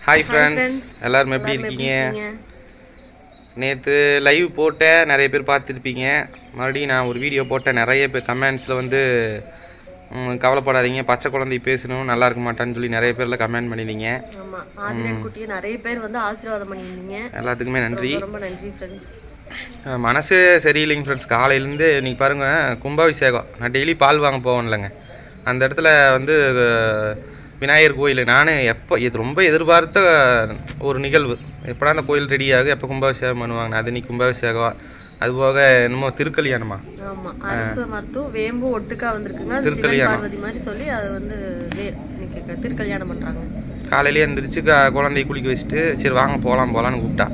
Hi friends, எல்லாரும் எப்படி இருக்கீங்க? நேத்து லைவ் போட்டேன், நிறைய பேர் பார்த்துருப்பீங்க. மறுபடியும் நான் ஒரு வீடியோ போட்டேன், நிறைய பேர் கமெண்ட்ஸில் வந்து கவலைப்படாதீங்க, பச்சை குழந்தை பேசணும் நல்லா இருக்க மாட்டான்னு சொல்லி நிறைய பேர்ல கமெண்ட் பண்ணிருந்தீங்க. ஆமா, ஆதிரன் குட்டியை நிறைய பேர் வந்து ஆசீர்வாதம் பண்ணிருந்தீங்க. எல்லாத்துக்குமே நன்றி. ரொம்ப நன்றி ஃப்ரெண்ட்ஸ். மனசு சரியில்லைங்க ஃப்ரெண்ட்ஸ். காலையிலேருந்து நீங்கள் பாருங்கள், கும்பாபிஷேகம் நான் டெய்லி பால் வாங்க போவேன்லங்க, அந்த இடத்துல வந்து விநாயகர் கோயில் நான் இது ரொம்ப எதிர்பார்த்த ஒரு நிகழ்வு. எப்படா அந்த கோயில் ரெடி ஆகும், எப்போ கும்பாபிஷேகம் பண்ணுவாங்க, அது இன்னைக்கு கும்பாபிஷேகம். அதுபோக என்னமோ திருக்கல்யாணமா, ஆமா, அரசு மருத்துவம் வேம்பு ஒட்டுக்கா வந்திருக்குங்க. திருக்கல்யாணம் பார்வதி மாதிரி சொல்லி அது வந்து திருக்கல்யாணம் பண்றாங்க. காலையிலேயே எழுந்திரிச்சு குழந்தைய குளிக்க வச்சுட்டு சரி வாங்க போகலான்னு கூப்பிட்டா.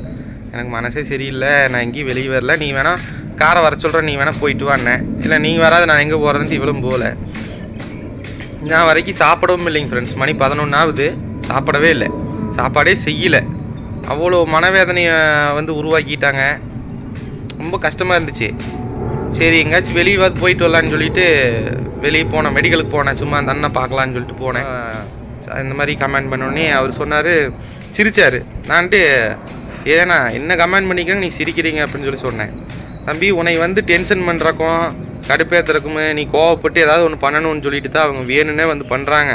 எனக்கு மனசே சரியில்லை, நான் எங்கேயும் வெளியே வரல, நீ வேணா காரை வர சொல்கிறேன், நீ வேணா போயிட்டு வான்னேன். இல்லை நீங்கள் வராது, நான் எங்கே போகிறதுன்ட்டு இவ்வளோ போகல. நான் வரைக்கும் சாப்பிடவும் இல்லைங்க ஃப்ரெண்ட்ஸ். மணி 11 ஆகுது, சாப்பிடவே இல்லை, சாப்பாடே செய்யலை. அவ்வளோ மனவேதனையை வந்து உருவாக்கிட்டாங்க. ரொம்ப கஷ்டமாக இருந்துச்சு. சரி எங்கேயாச்சும் வெளியே போயிட்டு வரலான்னு சொல்லிட்டு வெளியே போனேன், மெடிக்கலுக்கு போனேன், சும்மா அந்த அண்ணன் பார்க்கலான்னு சொல்லிட்டு போனேன். இந்த மாதிரி கமெண்ட் பண்ணோடனே அவர் சொன்னார், சிரித்தார். நான்ட்டு ஏன்னா என்ன கமெண்ட் பண்ணிக்கிறேன், நீ சிரிக்கிறீங்க அப்படின்னு சொல்லி சொன்னேன். தம்பி, உன்னை வந்து டென்ஷன் பண்ணுறக்கும் கடுப்பேற்றுறக்குமே நீ கோவப்பட்டு ஏதாவது ஒன்று பண்ணணும்னு சொல்லிட்டு தான் அவங்க வேணுன்னே வந்து பண்ணுறாங்க.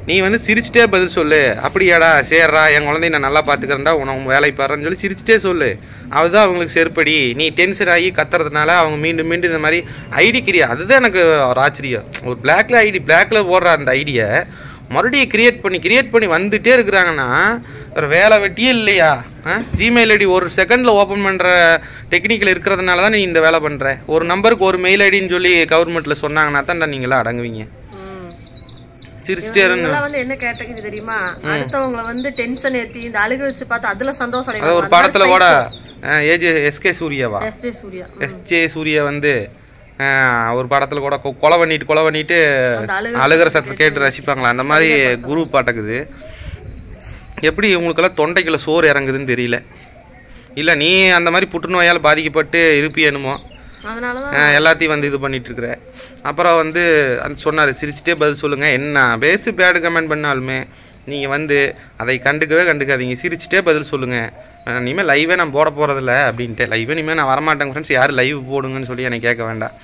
நீ வந்து சிரிச்சிட்டே பதில் சொல்லு. அப்படியாடா, சேர்றா, என் குழந்தைய நான் நல்லா பார்த்துக்கிறேன்டா, உனக்கு வேலை பாடுறேன்னு சொல்லி சிரிச்சிட்டே சொல்லு. அதுதான் அவங்களுக்கு செருப்படி. நீ டென்ஷன் ஆகி கத்துறதுனால அவங்க மீண்டும் மீண்டும் இந்த மாதிரி ஐடி கிரியா. அதுதான் எனக்கு ஒரு ஆச்சரியம். ஒரு பிளாக்ல போடுற அந்த ஐடியை மறுபடியும் கிரியேட் பண்ணி வந்துட்டே இருக்கிறாங்கன்னா ஒரு வேலை வெட்டியே இல்லையா? ஜிமெயில் ஐடி ஒரு செகண்டில் ஓப்பன் பண்ணுற டெக்னிக்கல் இருக்கிறதுனால தான் நீ இந்த வேலை பண்ணுற. ஒரு நம்பருக்கு ஒரு மெயில் ஐடின்னு சொல்லி கவர்மெண்ட்டில் சொன்னாங்கன்னா தான் நீங்களாம் அடங்குவீங்க. சிரிச்சிட்டே வந்து என்ன கேட்டீங்க தெரியுமா? அடுத்தவங்க வந்து டென்ஷன் ஏத்தி இந்த அழுக வச்சு பார்த்து அதுல சந்தோஷம். ஒரு படத்துல கூட எஸ்ஜே சூர்யா வந்து ஒரு படத்துல கூட கொலை பண்ணிட்டு அழுகிற சத்தத்தை கேட்டு ரசிப்பாங்களா, அந்த மாதிரி குரு பாட்டக்குது. எப்படி இவங்களுக்கெல்லாம் தொண்டைக்குள்ள சோறு இறங்குதுன்னு தெரியல. இல்லை நீ அந்த மாதிரி புற்றுநோயால் பாதிக்கப்பட்டு இருப்பியனுமோ, எல்லாத்தையும் வந்து இது பண்ணிட்டு இருக்கிற. அப்புறம் வந்து அந்த சொன்னார், சிரிச்சுட்டே பதில் சொல்லுங்கள். என்ன பேசு பேடு கமெண்ட் பண்ணாலுமே நீங்கள் வந்து அதை கண்டுக்காதீங்க, சிரிச்சுட்டே பதில் சொல்லுங்கள். இனிமேல் லைவே நான் போட போகிறதில்ல அப்படின்ட்டு. லைவே இனிமேல் நான் வரமாட்டேங்க ஃப்ரெண்ட்ஸ், யாரும் லைவ் போடுங்கன்னு சொல்லி எனக்கு கேட்க வேண்டாம்.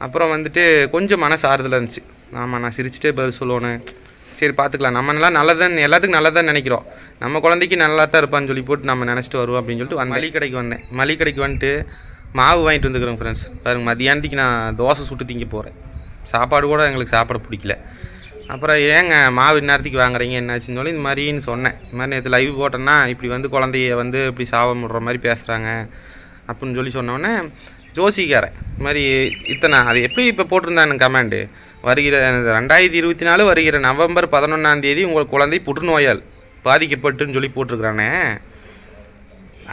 அப்புறம் வந்துட்டு கொஞ்சம் மனசு ஆறுதலாக இருந்துச்சு. ஆமாம், நான் சிரிச்சுட்டே பதில் சொல்லணும், சரி பார்த்துக்கலாம், நம்ம நல்லா நல்லதான், எல்லாத்துக்கும் நல்லதான் நினைக்கிறோம், நம்ம குழந்தைக்கு நல்லா தான் இருப்பான்னு சொல்லி போட்டு நம்ம நினச்சிட்டு வருவோம் அப்படின்னு சொல்லிட்டு மளிகை கடைக்கு வந்துட்டு மாவு வாங்கிட்டு வந்துக்கிறேன் ஃப்ரெண்ட்ஸ். பாருங்க, மதியானத்துக்கு நான் தோசை சுட்டு திங்க போகிறேன். சாப்பாடு கூட எங்களுக்கு சாப்பிட பிடிக்கல. அப்புறம் ஏங்க மாவு இந்நேரத்துக்கு வாங்குறீங்க, என்னாச்சுன்னு சொல்லி இந்த மாதிரின்னு சொன்னேன். இந்த மாதிரி நேற்று லைவ் போட்டேன்னா இப்படி வந்து குழந்தைய வந்து இப்படி சாபம் விடுற மாதிரி பேசுகிறாங்க அப்படின்னு சொல்லி சொன்னோடனே ஜோசிக்காரன் இது மாதிரி அது எப்படி இப்போ போட்டிருந்தான்னு கமெண்டு, வருகிற 2024 வருகிற நவம்பர் 11 உங்கள் குழந்தை புற்றுநோயால் பாதிக்கப்பட்டுன்னு சொல்லி போட்டிருக்கிறானே.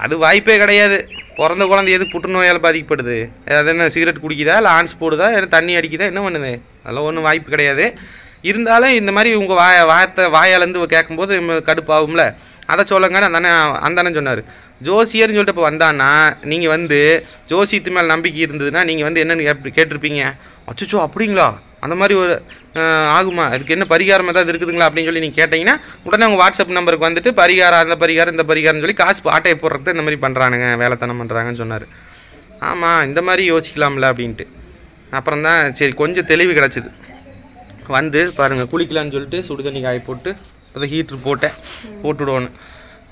அது வாய்ப்பே கிடையாது. பிறந்த குழந்தை எது புற்றுநோயால் பாதிக்கப்படுது? அது என்ன சிகரெட் குடிக்குதா, இல்லை ஆன்ஸ் போடுதா, இல்லை தண்ணி அடிக்குதா, என்ன பண்ணுது? அதெல்லாம் ஒன்றும் வாய்ப்பு கிடையாது. இருந்தாலும் இந்த மாதிரி உங்கள் வாயாலேருந்து கேட்கும்போது கடுப்பாகும்ல, அதை சொல்லுங்கன்னு அந்த அண்ணன் சொன்னார். ஜோசியர்னு சொல்லிட்டு இப்போ வந்தான்னா நீங்கள் வந்து ஜோசியத்து மேலே நம்பிக்கை இருந்ததுன்னா நீங்கள் வந்து என்னென்னு கேட்டிருப்பீங்க, அச்சோ அப்படிங்களா, அந்த மாதிரி ஒரு ஆகுமா, அதுக்கு என்ன பரிகாரம் ஏதாவது இருக்குதுங்களா அப்படின்னு சொல்லி நீங்கள் கேட்டிங்கன்னா உடனே உங்கள் வாட்ஸ்அப் நம்பருக்கு வந்துட்டு பரிகாரம், அந்த பரிகாரம் இந்த பரிகாரம்னு சொல்லி காசு ஆட்டையை போடுறதுக்கு இந்த மாதிரி பண்ணுறானுங்க, வேலைத்தனம் பண்ணுறாங்கன்னு சொன்னார். ஆமாம், இந்த மாதிரி யோசிக்கலாம்ல அப்படின்ட்டு. அப்புறம் தான் சரி கொஞ்சம் தெளிவு கிடச்சிது. வந்து பாருங்கள், குளிக்கலான்னு சொல்லிட்டு சுடு தண்ணி காய போட்டு அதை ஹீட்ரு போட்டுவிடுவோன்னு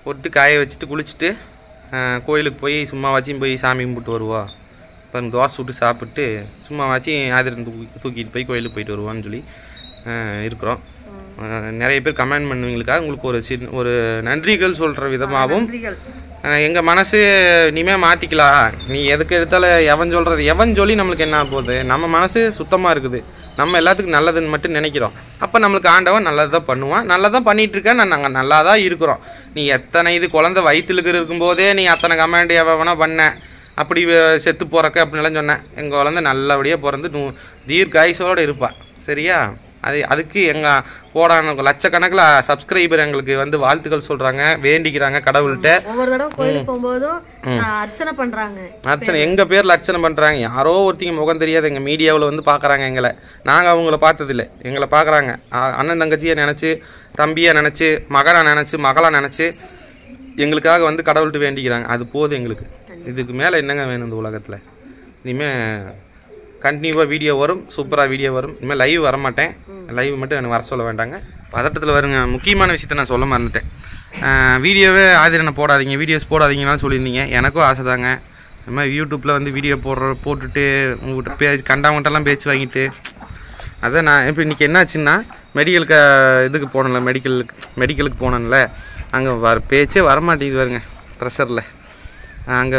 போட்டு காய வச்சுட்டு குளிச்சுட்டு கோயிலுக்கு போய் சும்மாவாச்சும் போய் சாமி கும்பிட்டு வருவோம். பாருங்கள், தோசை சுட்டு சாப்பிட்டு சும்மாவாச்சும் ஆதிரன் தூக்கிட்டு போய் கோயிலுக்கு போயிட்டு வருவான்னு சொல்லி இருக்கிறோம். நிறைய பேர் கமெண்ட் பண்ணுவீங்களுக்காக உங்களுக்கு ஒரு நன்றிகள் சொல்கிற விதமாகவும் எங்கள் மனசு இனிமேல் மாற்றிக்கலாம். நீ எதுக்கு எடுத்தாலும் எவன் சொல்லி நம்மளுக்கு என்ன போகுது? நம்ம மனசு சுத்தமாக இருக்குது, நம்ம எல்லாத்துக்கும் நல்லதுன்னு மட்டும் நினைக்கிறோம். அப்போ நம்மளுக்கு ஆண்டவன் நல்லது தான் பண்ணுவான், நல்லதான் பண்ணிகிட்ருக்கேன், நாங்கள் நல்லா தான் இருக்கிறோம். நீ எத்தனை குழந்தை வயிற்றுக்கு இருக்கும்போதே நீ அத்தனை கமெண்ட் எவனா பண்ண, அப்படி செத்து போகிறக்க அப்படின்லாம் சொன்னேன். எங்கள் குழந்தை நல்லபடியாக பிறந்து தீர்க்காயுசோடு இருப்பாள். சரியா? அதுக்கு எங்கள் போடான லட்சக்கணக்கில் சப்ஸ்கிரைபர் எங்களுக்கு வந்து வாழ்த்துக்கள் சொல்கிறாங்க, வேண்டிக்கிறாங்க கடவுள்கிட்ட. ஒவ்வொரு தடவை கோயிலுக்கு போகும்போதும் அர்ச்சனை பண்ணுறாங்க. அர்ச்சனை எங்கள் பேரில் அர்ச்சனை பண்ணுறாங்க. யாரோ ஒருத்திங்க முகம் தெரியாது எங்கள் மீடியாவில் வந்து பார்க்குறாங்க எங்களை. நாங்கள் அவங்கள பார்த்ததில்லை, எங்களை பார்க்குறாங்க. அண்ணன் தங்கச்சியை நினச்சி, தம்பியை நினச்சி, மகனாக நினச்சி, மகளாக நினச்சி எங்களுக்காக வந்து கடவுள்கிட்ட வேண்டிக்கிறாங்க. அது போதும் எங்களுக்கு. இதுக்கு மேலே என்னங்க வேணும் இந்த உலகத்தில்? இனிமேல் கண்டினியூவாக வீடியோ வரும், சூப்பராக வீடியோ வரும். இனிமேல் லைவ் வரமாட்டேன். லைவ் மட்டும் எனக்கு வர சொல்ல வேண்டாங்க. பதட்டத்தில் வருங்க. முக்கியமான விஷயத்த நான் சொல்ல மறந்துட்டேன். வீடியோவே ஆதிரனை போடாதீங்க, வீடியோஸ் போடாதீங்கன்னு சொல்லியிருந்தீங்க. எனக்கும் ஆசை தாங்க. இந்த மாதிரி யூடியூப்பில் வந்து வீடியோ போட்டுட்டு உங்கள்கிட்ட கண்டவங்கள்ட்டெல்லாம் பேச்சு வாங்கிட்டு, அதான் நான் இப்போ இன்றைக்கி என்னாச்சுன்னா மெடிக்கலுக்கு இதுக்கு போனல, மெடிக்கலுக்கு போனேன்ல, அங்கே பேச்சே வரமாட்டேங்குது வருங்க ப்ரெஷரில். அங்கே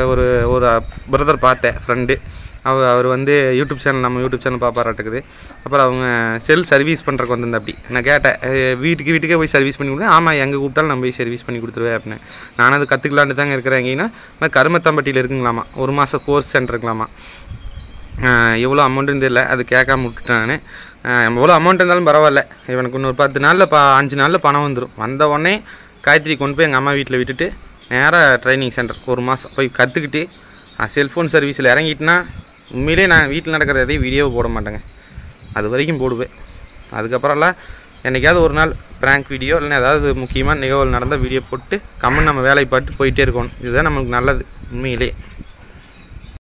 ஒரு பிரதர் பார்த்தேன், ஃப்ரெண்டு. அவர் வந்து யூடியூப் சேனல், நம்ம யூடியூப் சேனல் பார்ப்பாராட்டுக்குது. அப்புறம் அவங்க செல் சர்வீஸ் பண்ணுறக்கு வந்திருந்தேன். அப்படி நான் கேட்டேன், வீட்டுக்கே போய் சர்வீஸ் பண்ணி கொடுத்தேன். ஆமாம், எங்கே கூப்பிட்டாலும் நம்ம போய் சர்வீஸ் பண்ணி கொடுத்துருவேன் அப்படின்னு. நானும் அது கற்றுக்கலான்னு தாங்க இருக்கிறேன். எங்கேன்னா கருமத்தம்பட்டியில் இருக்குங்களாமா, 1 மாதம் கோர்ஸ் சென்டர் இருக்கலாமா. எவ்வளோ அமௌண்ட்டுன்னு தெரியல, அது கேட்காம விட்டுட்டேன் நான். எவ்வளோ அமௌண்ட் இருந்தாலும் பரவாயில்ல, இவனுக்கு இன்னொரு 10 நாளில் 5 நாளில் பணம் வந்துடும். வந்த உடனே காயத்ரி கொண்டு போய் எங்கள் அம்மா வீட்டில் விட்டுட்டு நேராக ட்ரைனிங் சென்டர் 1 மாதம் போய் கற்றுக்கிட்டு செல்ஃபோன் சர்வீஸில் இறங்கிட்டுனா உண்மையிலே நான் வீட்டில் நடக்கிற எதையும் வீடியோவை போட மாட்டேங்க. அது வரைக்கும் போடுவேன். அதுக்கப்புறம்லாம் என்றைக்காவது ஒரு நாள் ப்ராங்க் வீடியோ இல்லைன்னா ஏதாவது முக்கியமான நிகழ்வுகள் நடந்தால் வீடியோ போட்டு கம்மன் நம்ம வேலையை பார்த்து போயிட்டே இருக்கணும். இதுதான் நமக்கு நல்லது உண்மையிலே.